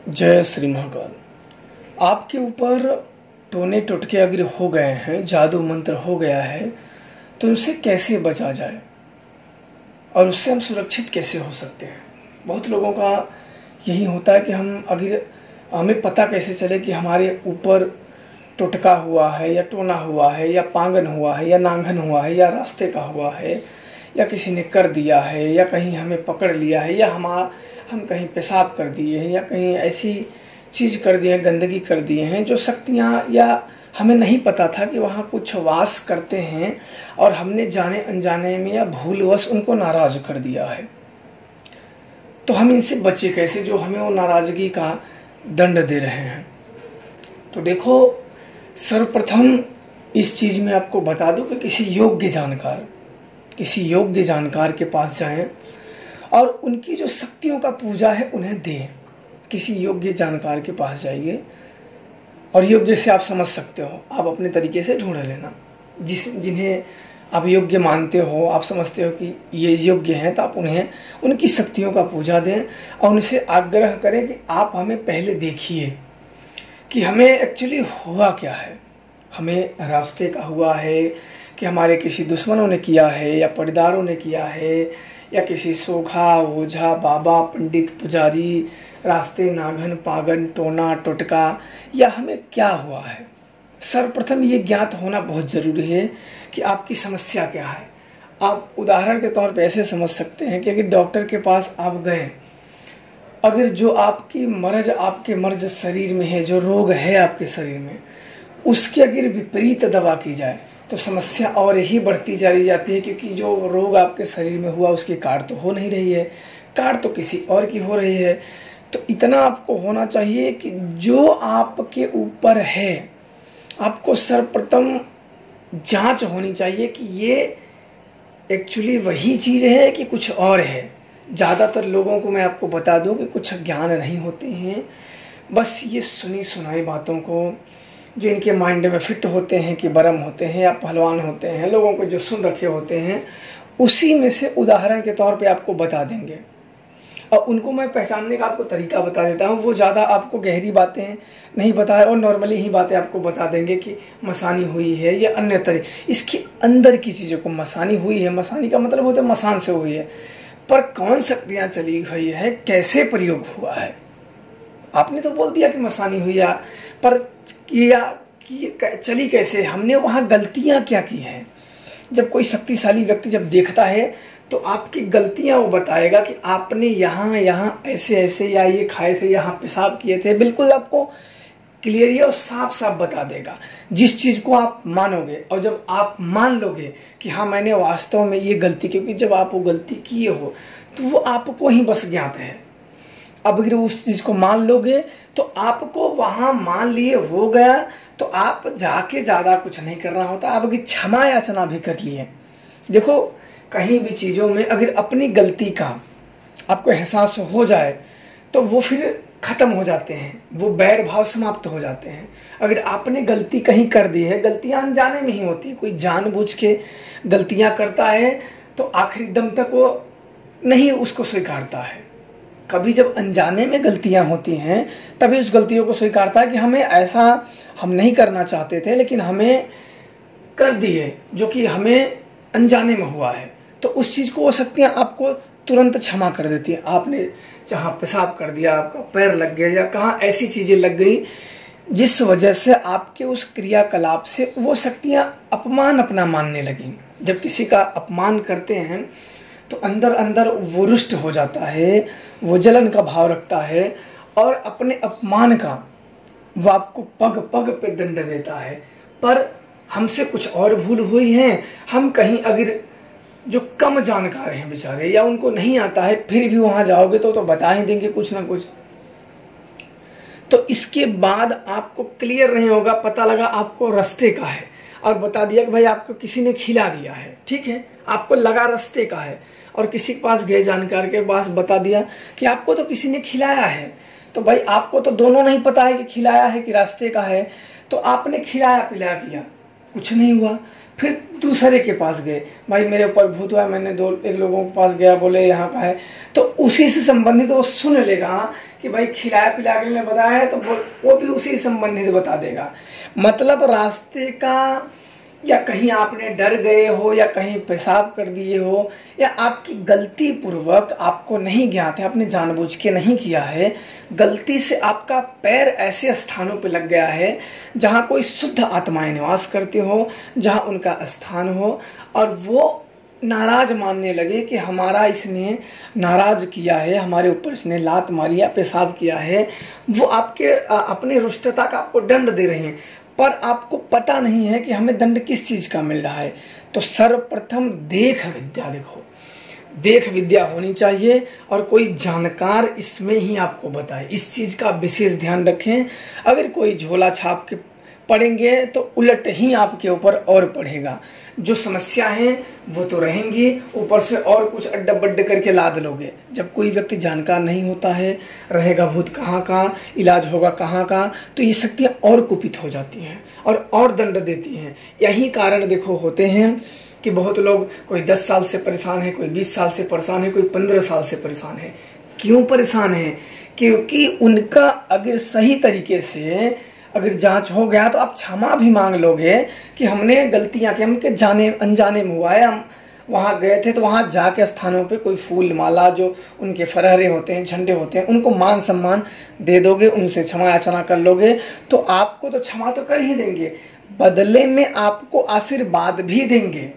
जय श्री महाकाल। आपके ऊपर टोने टोटके अगर हो गए हैं, जादू मंत्र हो गया है, तो उनसे कैसे बचा जाए और उससे हम सुरक्षित कैसे हो सकते हैं। बहुत लोगों का यही होता है कि हमें पता कैसे चले कि हमारे ऊपर टोटका हुआ है या टोना हुआ है या पांगन हुआ है या नांगन हुआ है या रास्ते का हुआ है या किसी ने कर दिया है या कहीं हमें पकड़ लिया है या हम कहीं पेशाब कर दिए हैं या कहीं ऐसी चीज़ कर दिए हैं, गंदगी कर दिए हैं जो शक्तियाँ या हमें नहीं पता था कि वहाँ कुछ वास करते हैं और हमने जाने अनजाने में या भूलवश उनको नाराज़ कर दिया है। तो हम इनसे बचे कैसे जो हमें वो नाराज़गी का दंड दे रहे हैं। तो देखो, सर्वप्रथम इस चीज़ में आपको बता दूं कि किसी योग्य जानकार के पास जाएं और उनकी जो शक्तियों का पूजा है उन्हें दें। किसी योग्य जानकार के पास जाइए, और योग्य से आप समझ सकते हो, आप अपने तरीके से ढूंढ लेना जिन्हें आप योग्य मानते हो, आप समझते हो कि ये योग्य हैं, तो आप उन्हें उनकी शक्तियों का पूजा दें और उनसे आग्रह करें कि आप हमें पहले देखिए कि हमें एक्चुअली हुआ क्या है। हमें रास्ते का हुआ है कि हमारे किसी दुश्मनों ने किया है या परिदारों ने किया है या किसी सोखा ओझा बाबा पंडित पुजारी रास्ते नागन पागन टोना टोटका, या हमें क्या हुआ है। सर्वप्रथम ये ज्ञात होना बहुत ज़रूरी है कि आपकी समस्या क्या है। आप उदाहरण के तौर पे ऐसे समझ सकते हैं कि अगर डॉक्टर के पास आप गए, अगर जो आपके मर्ज शरीर में है, जो रोग है आपके शरीर में, उसकी अगर विपरीत दवा की जाए तो समस्या और ही बढ़ती चली जाती है, क्योंकि जो रोग आपके शरीर में हुआ उसकी कार तो हो नहीं रही है, कार तो किसी और की हो रही है। तो इतना आपको होना चाहिए कि जो आपके ऊपर है आपको सर्वप्रथम जांच होनी चाहिए कि ये एक्चुअली वही चीज़ है कि कुछ और है। ज़्यादातर लोगों को मैं आपको बता दूं कि कुछ ज्ञान नहीं होते हैं, बस ये सुनी सुनाई बातों को जो इनके माइंड में फिट होते हैं कि बरम होते हैं या पहलवान होते हैं, लोगों को जो सुन रखे होते हैं उसी में से उदाहरण के तौर पे आपको बता देंगे। और उनको मैं पहचानने का आपको तरीका बता देता हूँ। वो ज़्यादा आपको गहरी बातें नहीं बताए और नॉर्मली ही बातें आपको बता देंगे कि मसानी हुई है या अन्य तरीके, इसके अंदर की चीज़ों को मसानी हुई है। मसानी का मतलब होता है मसान से हुई है, पर कौन शक्तियाँ चली हुई है, कैसे प्रयोग हुआ है। आपने तो बोल दिया कि मसानी हुई है, पर चली कैसे, हमने वहाँ गलतियाँ क्या की हैं। जब कोई शक्तिशाली व्यक्ति जब देखता है तो आपकी गलतियां वो बताएगा कि आपने यहाँ ऐसे ऐसे या ये खाए थे, यहाँ पेशाब किए थे, बिल्कुल आपको क्लियर और साफ साफ बता देगा जिस चीज़ को आप मानोगे। और जब आप मान लोगे कि हाँ मैंने वास्तव में ये गलती, क्योंकि जब आप वो गलती किए हो तो वो आपको ही बस ज्ञात है। अब अगर उस चीज़ को मान लोगे तो आपको वहाँ मान लिए हो गया, तो आप जाके ज़्यादा कुछ नहीं करना होता। आप अगर क्षमा याचना भी कर लिए, देखो कहीं भी चीज़ों में अगर अपनी गलती का आपको एहसास हो जाए तो वो फिर ख़त्म हो जाते हैं, वो बैर भाव समाप्त हो जाते हैं। अगर आपने गलती कहीं कर दी है, गलतियां अनजाने में ही होती है, कोई जानबूझ के गलतियां करता है तो आखिरी दम तक वो नहीं उसको स्वीकारता है। कभी जब अनजाने में गलतियां होती हैं तभी उस गलतियों को स्वीकारता है कि हमें ऐसा हम नहीं करना चाहते थे लेकिन हमें कर दिए, जो कि हमें अनजाने में हुआ है। तो उस चीज़ को हो सकती है आपको तुरंत क्षमा कर देती है। आपने जहाँ पेशाब कर दिया, आपका पैर लग गया या कहाँ ऐसी चीज़ें लग गई जिस वजह से आपके उस क्रियाकलाप से वो शक्तियाँ अपमान अपना मानने लगी। जब किसी का अपमान करते हैं तो अंदर अंदर वो रुष्ट हो जाता है, वो जलन का भाव रखता है और अपने अपमान का वो आपको पग पग पे दंड देता है। पर हमसे कुछ और भूल हुई है, हम कहीं अगर जो कम जानकार हैं बेचारे या उनको नहीं आता है, फिर भी वहां जाओगे तो बता ही देंगे कुछ ना कुछ। तो इसके बाद आपको क्लियर नहीं होगा, पता लगा आपको रास्ते का है और बता दिया कि भाई आपको किसी ने खिला दिया है, ठीक है, आपको लगा रास्ते का है और किसी के पास गए जानकार के पास बता दिया कि आपको तो किसी ने खिलाया है। तो भाई आपको तो दोनों नहीं पता है कि खिलाया है कि रास्ते का है, तो आपने खिलाया पिलाया किया, कुछ नहीं हुआ। फिर दूसरे के पास गए, भाई मेरे ऊपर भूत हुआ, मैंने एक लोगों के पास गया, बोले यहाँ का है, तो उसी से संबंधित वो सुन लेगा कि भाई खिलाया पिला के ने बताया है, तो वो भी उसी से संबंधित बता देगा। मतलब रास्ते का, या कहीं आपने डर गए हो, या कहीं पेशाब कर दिए हो, या आपकी गलती पूर्वक आपको नहीं ज्ञात है, आपने जानबूझ के नहीं किया है, गलती से आपका पैर ऐसे स्थानों पे लग गया है जहाँ कोई शुद्ध आत्माएं निवास करते हो, जहाँ उनका स्थान हो, और वो नाराज मानने लगे कि हमारा इसने नाराज किया है, हमारे ऊपर इसने लात मारी है, पेशाब किया है, वो आपके अपने रुष्टता का आपको दंड दे रहे हैं, पर आपको पता नहीं है कि हमें दंड किस चीज का मिल रहा है। तो सर्वप्रथम देख विद्या, देखो देख विद्या होनी चाहिए, और कोई जानकार इसमें ही आपको बताए। इस चीज का विशेष ध्यान रखें। अगर कोई झोला छाप के पढ़ेंगे तो उलट ही आपके ऊपर और पढ़ेगा। जो समस्या है वो तो रहेंगी, ऊपर से और कुछ अड्डा बड्ड करके लाद लोगे। जब कोई व्यक्ति जानकार नहीं होता है, रहेगा भूत कहाँ का, इलाज होगा कहाँ का, तो ये शक्तियाँ और कुपित हो जाती हैं और दंड देती हैं। यही कारण देखो होते हैं कि बहुत लोग, कोई 10 साल से परेशान है, कोई 20 साल से परेशान है, कोई 15 साल से परेशान है। क्यों परेशान है? क्योंकि उनका अगर सही तरीके से अगर जांच हो गया तो आप क्षमा भी मांग लोगे कि हमने गलतियां की, हमके जाने अनजाने में हुआ है, हम वहाँ गए थे तो वहाँ जाके स्थानों पे कोई फूल माला जो उनके फरहरे होते हैं, झंडे होते हैं, उनको मान सम्मान दे दोगे, उनसे क्षमा याचना कर लोगे, तो आपको तो क्षमा तो कर ही देंगे, बदले में आपको आशीर्वाद भी देंगे।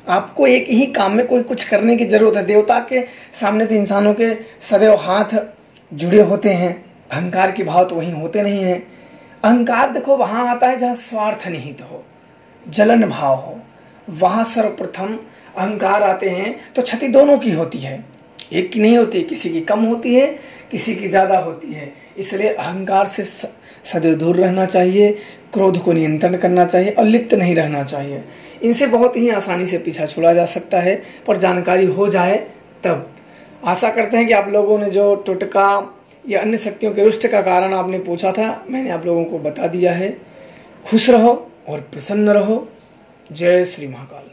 आपको एक ही काम में कोई कुछ करने की जरूरत है। देवता के सामने तो इंसानों के सदैव हाथ जुड़े होते हैं, अहंकार के भाव तो वहीं होते नहीं हैं। अहंकार देखो वहां आता है जहां स्वार्थ निहित हो, जलन भाव हो, वहां सर्वप्रथम अहंकार आते हैं। तो क्षति दोनों की होती है, एक की नहीं होती, किसी की कम होती है, किसी की ज्यादा होती है। इसलिए अहंकार से सदैव दूर रहना चाहिए, क्रोध को नियंत्रण करना चाहिए और लिप्त नहीं रहना चाहिए। इनसे बहुत ही आसानी से पीछा छुड़ा जा सकता है, पर जानकारी हो जाए तब। आशा करते हैं कि आप लोगों ने जो टोटका या अन्य शक्तियों के रुष्ट का कारण आपने पूछा था, मैंने आप लोगों को बता दिया है। खुश रहो और प्रसन्न रहो। जय श्री महाकाल।